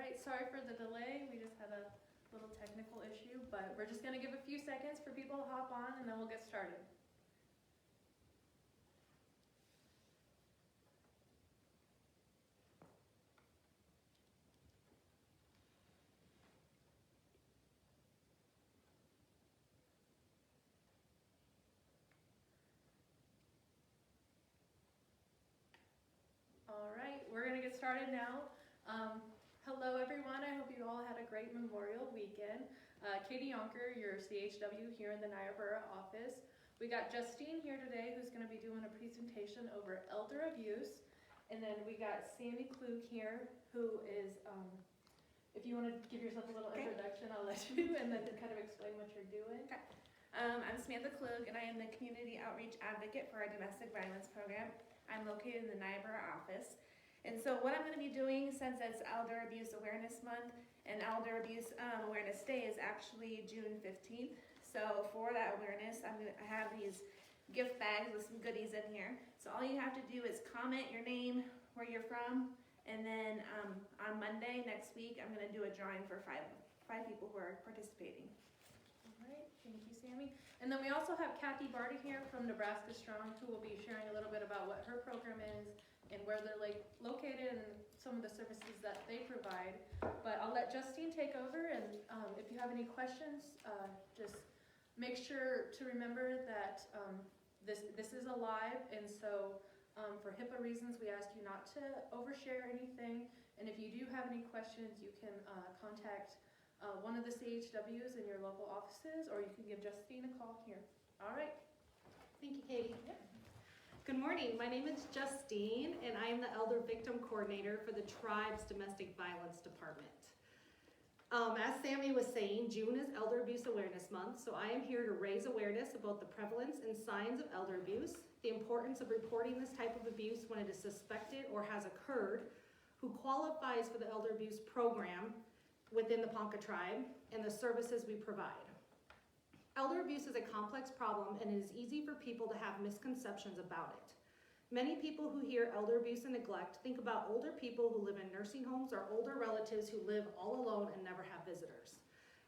right, sorry for the delay. We just had a little technical issue, but we're just going to give a few seconds for people to hop on and then we'll get started. All right, we're going to get started now. Hello everyone, I hope you all had a great Memorial Weekend. Katie Yonker, your CHW here in the Niobrara office. We got Justine here today who's going to be doing a presentation over elder abuse. And then we got Sammy Klug here who is, if you want to give yourself a little introduction, I'll let you, and then kind of explain what you're doing. Okay. I'm Samantha Klug, and I am the Community Outreach Advocate for our Domestic Violence Program. I'm located in the Niobrara office. And so what I'm going to be doing, since it's Elder Abuse Awareness Month, and Elder Abuse Awareness Day is actually June 15th. So for that awareness, I have these gift bags with some goodies in here. So all you have to do is comment your name, where you're from, and then on Monday next week, I'm going to do a drawing for five people who are participating. All right, thank you, Sammy. And then we also have Kathy Barty here from Nebraska Strong, who will be sharing a little bit about what her program is and where they're located and some of the services that they provide. But I'll let Justine take over, and if you have any questions, just make sure to remember that this is a live, and so for HIPAA reasons, we ask you not to overshare anything. And if you do have any questions, you can contact one of the CHWs in your local offices, or you can give Justine a call here. All right. Thank you, Katie. Yep. Good morning. My name is Justine, and I am the Elder Victim Coordinator for the Tribe's Domestic Violence Department. As Sammy was saying, June is Elder Abuse Awareness Month, so I am here to raise awareness about the prevalence and signs of elder abuse, the importance of reporting this type of abuse when it is suspected or has occurred, who qualifies for the elder abuse program within the Ponca tribe, and the services we provide. Elder abuse is a complex problem, and it is easy for people to have misconceptions about it. Many people who hear elder abuse and neglect think about older people who live in nursing homes or older relatives who live all alone and never have visitors.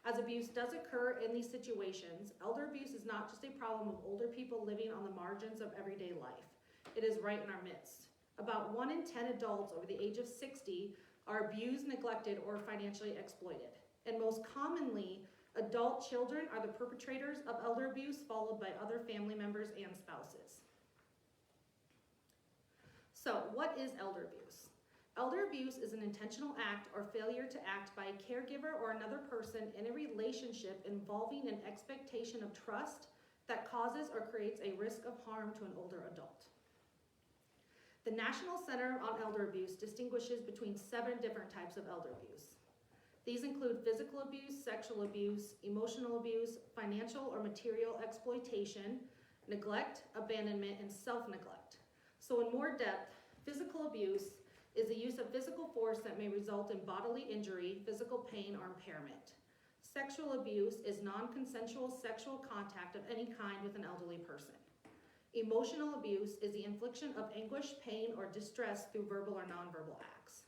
As abuse does occur in these situations, elder abuse is not just a problem of older people living on the margins of everyday life. It is right in our midst. About 1 in 10 adults over the age of 60 are abused, neglected, or financially exploited. And most commonly, adult children are the perpetrators of elder abuse, followed by other family members and spouses. So, what is elder abuse? Elder abuse is an intentional act or failure to act by a caregiver or another person in a relationship involving an expectation of trust that causes or creates a risk of harm to an older adult. The National Center on Elder Abuse distinguishes between 7 different types of elder abuse. These include physical abuse, sexual abuse, emotional abuse, financial or material exploitation, neglect, abandonment, and self-neglect. So in more depth, physical abuse is the use of physical force that may result in bodily injury, physical pain, or impairment. Sexual abuse is non-consensual sexual contact of any kind with an elderly person. Emotional abuse is the infliction of anguish, pain, or distress through verbal or nonverbal acts.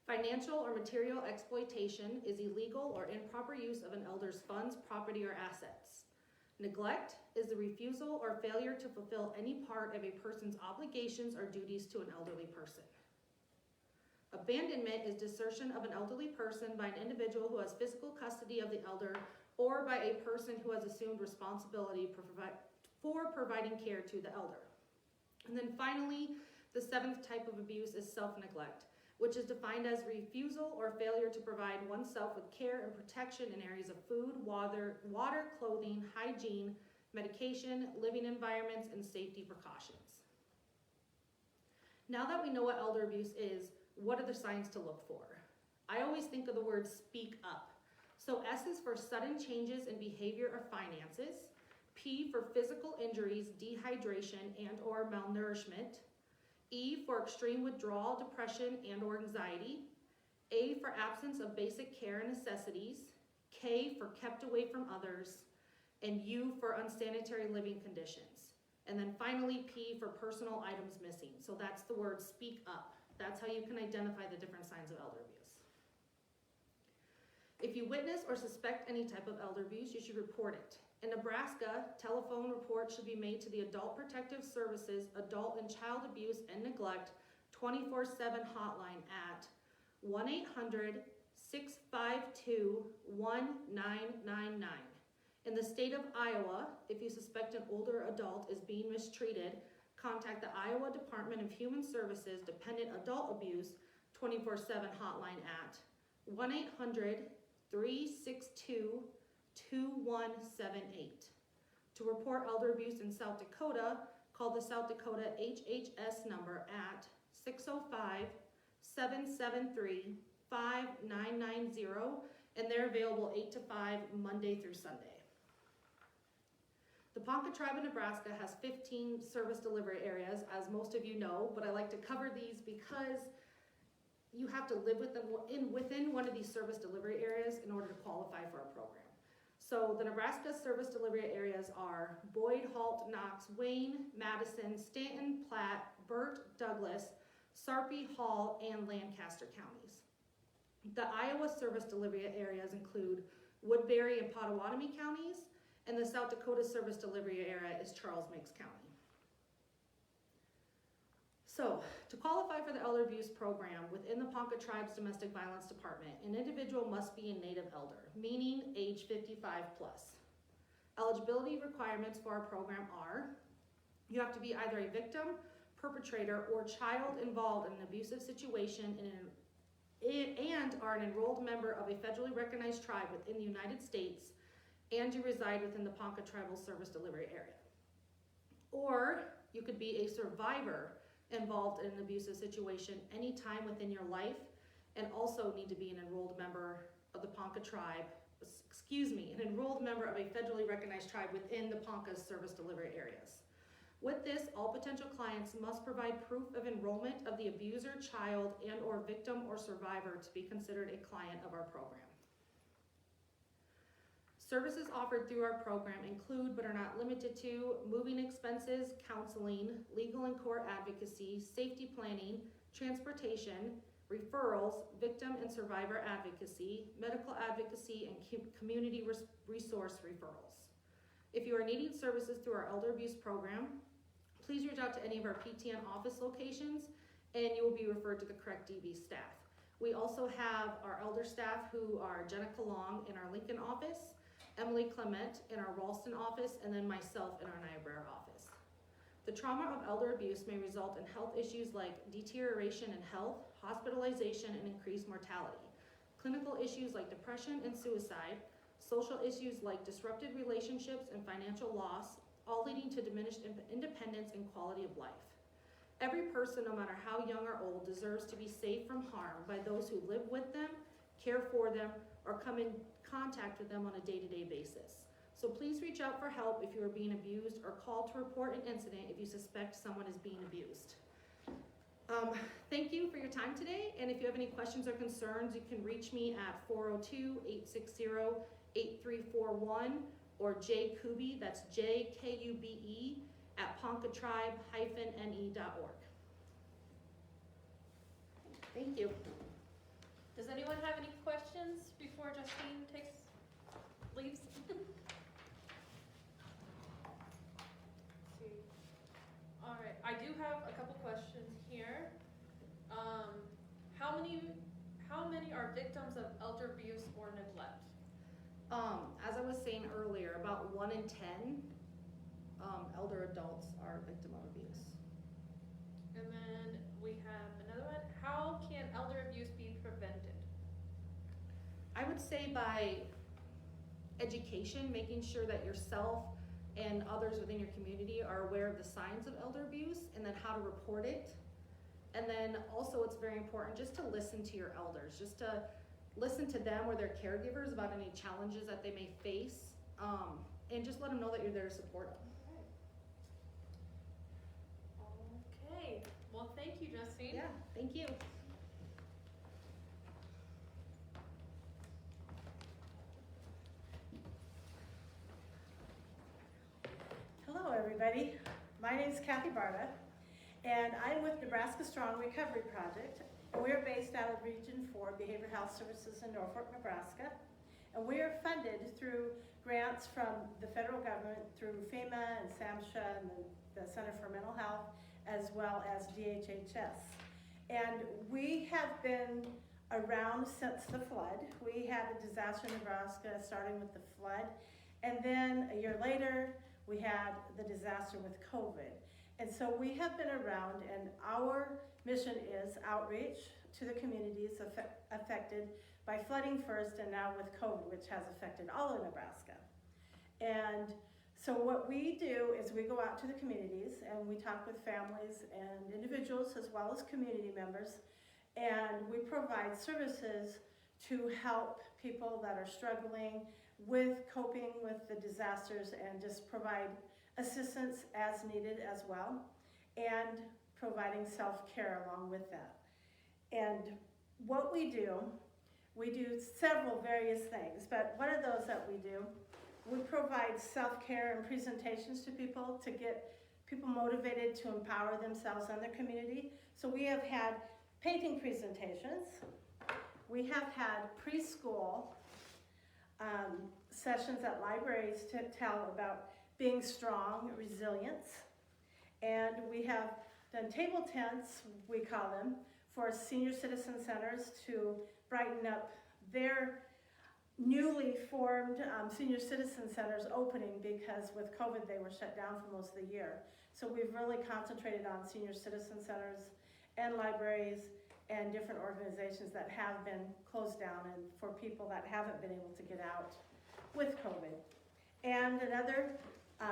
Financial or material exploitation is illegal or improper use of an elder's funds, property, or assets. Neglect is the refusal or failure to fulfill any part of a person's obligations or duties to an elderly person. Abandonment is desertion of an elderly person by an individual who has physical custody of the elder or by a person who has assumed responsibility for providing care to the elder. And then finally, the 7th type of abuse is self-neglect, which is defined as refusal or failure to provide oneself with care and protection in areas of food, water, clothing, hygiene, medication, living environments, and safety precautions. Now that we know what elder abuse is, what are the signs to look for? I always think of the word speak up. So S is for sudden changes in behavior or finances. P for physical injuries, dehydration, and or malnourishment. E for extreme withdrawal, depression, and or anxiety. A for absence of basic care and necessities. K for kept away from others. And U for unsanitary living conditions. And then finally P for personal items missing. So that's the word speak up. That's how you can identify the different signs of elder abuse. If you witness or suspect any type of elder abuse, you should report it. In Nebraska, telephone reports should be made to the Adult Protective Services Adult and Child Abuse and Neglect 24/7 hotline at 1-800-652-1999. In the state of Iowa, if you suspect an older adult is being mistreated, contact the Iowa Department of Human Services Dependent Adult Abuse 24/7 hotline at 1-800-362-2178. To report elder abuse in South Dakota, call the South Dakota HHS number at 605-773-5990, and they're available 8 to 5 Monday through Sunday. The Ponca tribe of Nebraska has 15 service delivery areas, as most of you know, but I like to cover these because you have to live within one of these service delivery areas in order to qualify for our program. So the Nebraska service delivery areas are Boyd, Halt, Knox, Wayne, Madison, Stanton, Platte, Burt, Douglas, Sarpy, Hall, and Lancaster counties. The Iowa service delivery areas include Woodbury and Pottawatomie counties, and the South Dakota service delivery area is Charles Meigs County. So, to qualify for the elder abuse program within the Ponca Tribe's Domestic Violence Department, an individual must be a native elder, meaning age 55 plus. Eligibility requirements for our program are: you have to be either a victim, perpetrator, or child involved in an abusive situation and are an enrolled member of a federally recognized tribe within the United States, and you reside within the Ponca Tribal Service Delivery Area. Or you could be a survivor involved in an abusive situation anytime within your life, and also need to be an enrolled member of the Ponca tribe, an enrolled member of a federally recognized tribe within the Ponca's service delivery areas. With this, all potential clients must provide proof of enrollment of the abuser, child, and or victim or survivor to be considered a client of our program. Services offered through our program include, but are not limited to, moving expenses, counseling, legal and court advocacy, safety planning, transportation, referrals, victim and survivor advocacy, medical advocacy, and community resource referrals. If you are needing services through our elder abuse program, please reach out to any of our PTN office locations, and you will be referred to the correct DV staff. We also have our elder staff who are Jenna Kalong in our Lincoln office, Emily Clement in our Ralston office, and then myself in our Niobrara office. The trauma of elder abuse may result in health issues like deterioration in health, hospitalization, and increased mortality, clinical issues like depression and suicide, social issues like disrupted relationships and financial loss, all leading to diminished independence and quality of life. Every person, no matter how young or old, deserves to be safe from harm by those who live with them, care for them, or come in contact with them on a day-to-day basis. So please reach out for help if you are being abused, or call to report an incident if you suspect someone is being abused. Thank you for your time today, and if you have any questions or concerns, you can reach me at 402-860-8341, or J Kube, that's JKUBE, at poncatribe-ne.org. Thank you. Does anyone have any questions before Justine leaves? See. All right, I do have a couple questions here. How many are victims of elder abuse or neglect? As I was saying earlier, about 1 in 10 elder adults are a victim of abuse. And then we have another one. How can elder abuse be prevented? I would say by education, making sure that yourself and others within your community are aware of the signs of elder abuse and then how to report it. And then also it's very important just to listen to your elders, just to listen to them or their caregivers about any challenges that they may face, and just let them know that you're there to support them. Okay, well, thank you, Justine. Yeah, thank you. Hello, everybody. My name is Kathy Barta, and I'm with Nebraska Strong Recovery Project. And we're based out of Region 4 Behavioral Health Services in Norfolk, Nebraska. And we are funded through grants from the federal government, through FEMA and SAMHSA and the Center for Mental Health, as well as DHHS. And we have been around since the flood. We had a disaster in Nebraska starting with the flood. And then a year later, we had the disaster with COVID. And so we have been around, and our mission is outreach to the communities affected by flooding first, and now with COVID, which has affected all of Nebraska. And so what we do is we go out to the communities and we talk with families and individuals as well as community members, and we provide services to help people that are struggling with coping with the disasters, and just provide assistance as needed as well, and providing self-care along with that. And what we do several various things, but one of those that we do, we provide self-care and presentations to people to get people motivated to empower themselves and their community. So we have had painting presentations, we have had preschool sessions at libraries to tell about being strong, resilience, and we have done table tents, we call them, for senior citizen centers to brighten up their newly formed senior citizen centers opening, because with COVID they were shut down for most of the year. So we've really concentrated on senior citizen centers and libraries and different organizations that have been closed down, and for people that haven't been able to get out with COVID. And another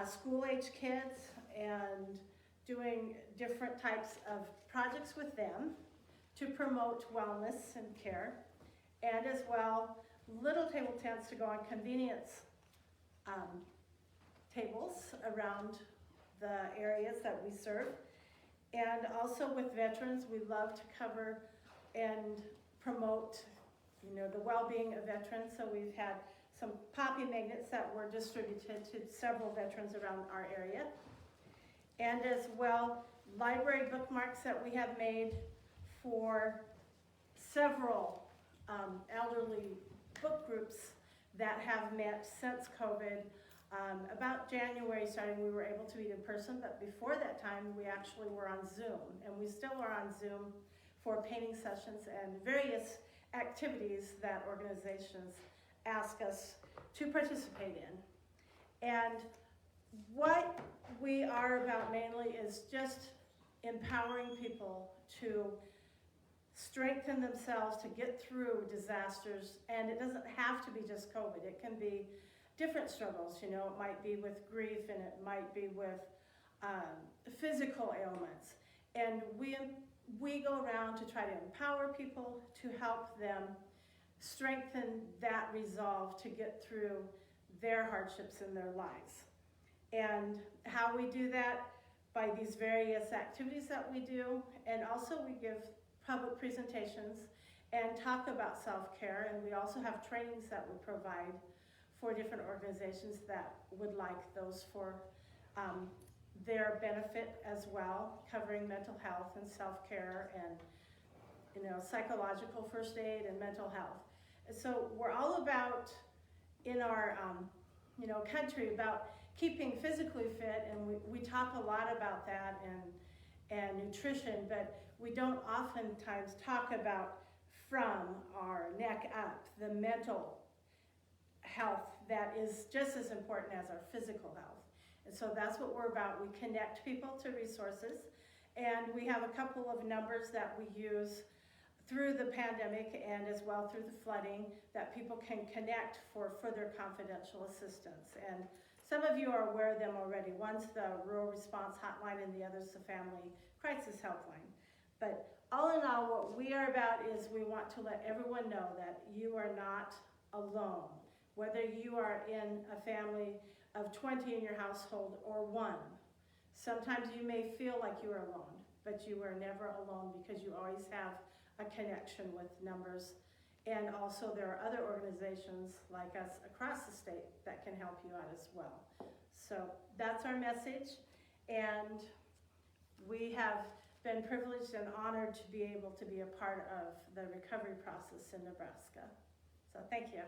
school-age kids, and doing different types of projects with them to promote wellness and care, and as well little table tents to go on convenience tables around the areas that we serve. And also with veterans, we love to cover and promote, the well-being of veterans. So we've had some poppy magnets that were distributed to several veterans around our area. And as well, library bookmarks that we have made for several elderly book groups that have met since COVID. About January starting, we were able to meet in person, but before that time, we actually were on Zoom, and we still are on Zoom for painting sessions and various activities that organizations ask us to participate in. And what we are about mainly is just empowering people to strengthen themselves to get through disasters. And it doesn't have to be just COVID. It can be different struggles. It might be with grief, and it might be with physical ailments. And we go around to try to empower people, to help them strengthen that resolve to get through their hardships in their lives. And how we do that? By these various activities that we do, and also we give public presentations and talk about self-care, and we also have trainings that we provide for different organizations that would like those for their benefit as well, covering mental health and self-care and psychological first aid and mental health. So we're all about, in our country, about keeping physically fit, and we talk a lot about that and nutrition, but we don't oftentimes talk about from our neck up the mental health that is just as important as our physical health. And so that's what we're about. We connect people to resources, and we have a couple of numbers that we use through the pandemic and as well through the flooding that people can connect for further confidential assistance. And some of you are aware of them already. One's the Rural Response Hotline, and the other's the Family Crisis Helpline. But all in all, what we are about is we want to let everyone know that you are not alone. Whether you are in a family of 20 in your household or one, sometimes you may feel like you are alone, but you are never alone, because you always have a connection with numbers. And also there are other organizations like us across the state that can help you out as well. So that's our message, and we have been privileged and honored to be able to be a part of the recovery process in Nebraska. So thank you.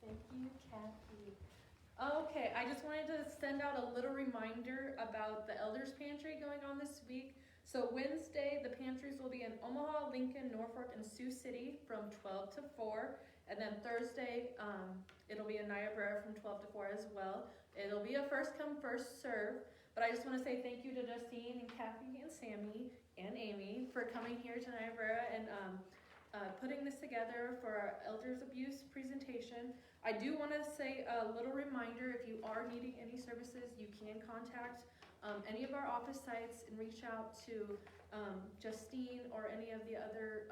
Thank you, Kathy. Okay, I just wanted to send out a little reminder about the Elders Pantry going on this week. So Wednesday, the pantries will be in Omaha, Lincoln, Norfolk, and Sioux City from 12 to 4. And then Thursday, it'll be in Niobrara from 12 to 4 as well. It'll be a first come, first serve. But I just want to say thank you to Justine and Kathy and Sammy and Amy for coming here to Niobrara and putting this together for our elders abuse presentation. I do want to say a little reminder, if you are needing any services, you can contact any of our office sites and reach out to Justine or any of the other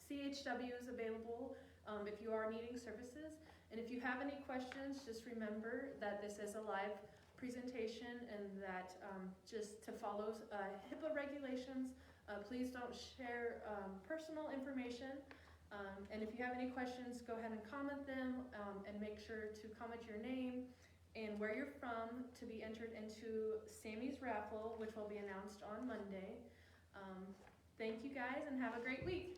CHWs available if you are needing services. And if you have any questions, just remember that this is a live presentation and that just to follow HIPAA regulations, please don't share personal information. And if you have any questions, go ahead and comment them and make sure to comment your name and where you're from to be entered into Sammy's raffle, which will be announced on Monday. Thank you guys and have a great week.